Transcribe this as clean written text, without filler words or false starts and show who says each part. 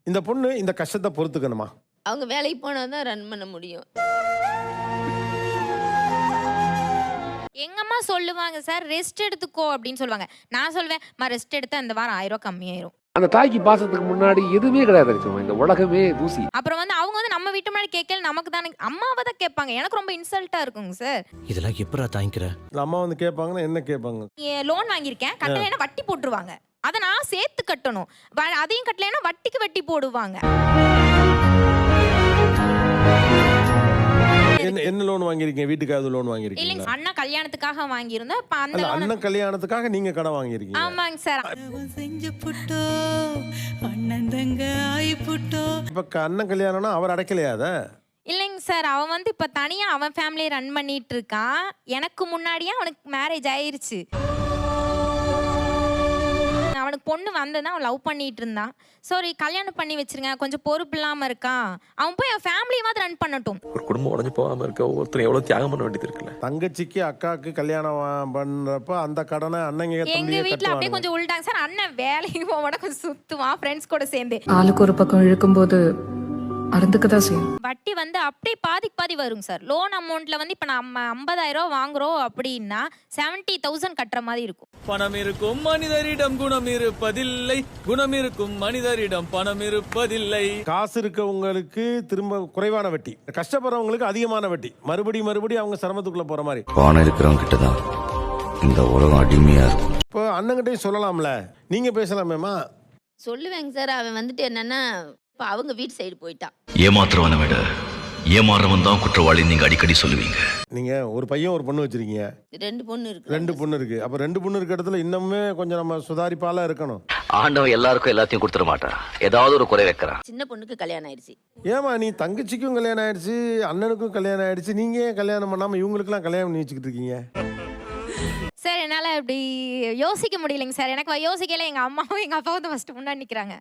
Speaker 1: இந்த பொண்ணு இந்த கஷ்டத்தை பொறுத்துக்கணுமா?
Speaker 2: அவங்க வேலைக்கு போனா தான் ரன் பண்ண முடியும்.
Speaker 3: எங்க அம்மா சொல்லுவாங்க சார், ரெஸ்ட் எடுத்துக்கோ அப்படின்னு சொல்லுவாங்க. நான் சொல்வேன், ரெஸ்ட் எடுத்தா இந்த வாரம் 1000 ரூபாய் கம்மியாயிரும்.
Speaker 4: அந்த தாய்க்கு பாசத்துக்கு முன்னாடி எதுவுமே கிடையாது. இந்த உலகமே தூசி.
Speaker 3: அப்புறம் அவங்க நம்ம வீட்டு முன்னாடி கேட்கல, நமக்கு தானே அம்மாவை தான் கேட்பாங்க. எனக்கு ரொம்ப இன்சல்ட்டா இருக்குங்க சார்.
Speaker 5: இதெல்லாம் எப்பரா தாங்கிக்கிற?
Speaker 1: அம்மா வந்து கேட்பாங்கன்னா என்ன கேட்பாங்க?
Speaker 3: லோன் வாங்கியிருக்கேன், கட்டலைன்னா வட்டி போட்டுருவாங்க. அதை நான் சேர்த்து கட்டணும். அதையும் கட்டலைன்னா வட்டிக்கு வட்டி போடுவாங்க.
Speaker 1: என்ன லோன் வாங்கிருக்கீங்க? வீட்டுக்காவது லோன் வாங்கிருக்கீங்க?
Speaker 3: இல்லைங்க, அண்ணா கல்யாணத்துக்காக வாங்கியிருந்தோம். இப்ப அந்த
Speaker 1: அண்ணன் கல்யாணத்துக்காக நீங்க கடன் வாங்கிருக்கீங்க?
Speaker 3: ஆமாங்க சார்.
Speaker 1: இப்ப அண்ணன் கல்யாணம்னா அவர் அடைக்கலையா அத?
Speaker 3: இல்லைங்க சார், அவன் இப்ப தனியா அவன் ஃபேமிலியை ரன் பண்ணிட்டு இருக்கான். எனக்கு முன்னாடியே அவனுக்கு மேரேஜ் ஆயிருச்சு. அவனுக்கு பொண்ணு வந்ததான் அவன் லவ் பண்ணிட்டு இருந்தான். சாரி, கல்யாணம் பண்ணி வச்சிருங்க, கொஞ்சம் பொறுப்பு இல்லாம இருக்கான். அவன் போய் அவன் ஃபேமிலியாவது ரன் பண்ணட்டும்.
Speaker 6: ஒரு குடும்பம் உடஞ்சு போகாம இருக்க ஒருத்தர் எவ்வளவு தியாகம் பண்ண வேண்டியது இருக்குல்ல.
Speaker 1: தங்கச்சிக்கு அக்காக்கு கல்யாணம் பண்றப்ப அந்த கடனை அண்ணங்க
Speaker 3: எங்க வீட்டுல அப்படியே கொஞ்சம் உள்டாங்க சார். அண்ணன் வேலைக்கு போக கொஞ்சம் சுத்துவான் ஃப்ரெண்ட்ஸ் கூட சேர்ந்து.
Speaker 7: ஆளுக்கு ஒரு பக்கம் இழுக்கும்போது அறந்துக்கதான் செய்யும்.
Speaker 3: வட்டி அப்படியே பாதி வருங்க சார். லோன் அமௌண்ட்ல இப்ப நம்ம 50,000 ரூபாய் வாங்குறோம் அப்படின்னா 70,000 கட்டுற மாதிரி இருக்கும்.
Speaker 8: பணம் இருக்கும் மனிதரிடம் குணம் இருப்பதில்லை, குணம் இருக்கும் மனிதரிடம் பணம் இருப்பதில்லை.
Speaker 1: காசு இருக்கவங்களுக்கு திரும்ப குறைவான வட்டி, கஷ்டப்படுறவங்களுக்கு அதிகமான வட்டி. மறுபடியும் அவங்க சிரமத்துக்குள்ள போற மாதிரி.
Speaker 9: பணம் இருக்கிறவங்க கிட்டதான் இந்த உலகம் அடிமையா இருக்கும்.
Speaker 1: இப்போ அண்ணங்கிட்டையும் சொல்லலாம்ல, நீங்க பேசலாமேமா?
Speaker 2: சொல்லுவேங்க சார். அவன் என்னன்னா இப்ப அவங்க வீட்டு சைடு போயிட்டான்.
Speaker 9: ஏமாத்துறவனை விட ஏமாறவன் தான் குற்றவாளி நீங்க அடிக்கடி சொல்லுவீங்க.
Speaker 1: நீங்க ஒரு பையன் ஒரு பொண்ணு வச்சிருக்கீங்க.
Speaker 2: 2 பொண்ணு இருக்கு.
Speaker 1: 2 பொண்ணு இருக்கு. அப்ப 2 பொண்ணு இருக்க இடத்துல இன்னுமே கொஞ்சம் நம்ம சுதாரிப்பால இருக்கணும்.
Speaker 9: ஆண்டவன் எல்லாருக்கும் எல்லாத்தையும் கொடுத்துட மாட்டான், ஏதாவது ஒரு குறை வைக்கிறான்.
Speaker 2: சின்ன பொண்ணுக்கு கல்யாணம் ஆயிடுச்சு.
Speaker 1: ஏமா நீ தங்கச்சிக்கும் கல்யாணம் ஆயிடுச்சு, அண்ணனுக்கும் கல்யாணம் ஆயிடுச்சு, நீங்க ஏன் கல்யாணம் பண்ணாம இவங்களுக்குலாம் கல்யாணம் பண்ணி வச்சுக்கிட்டு இருக்கீங்க?
Speaker 3: சார் என்னால இப்படி யோசிக்க முடியலைங்க சார். எனக்கு யோசிக்கல. எங்க அம்மாவும் எங்க அப்பாவும் ஃபர்ஸ்ட் முன்னாடி நிக்கிறாங்க.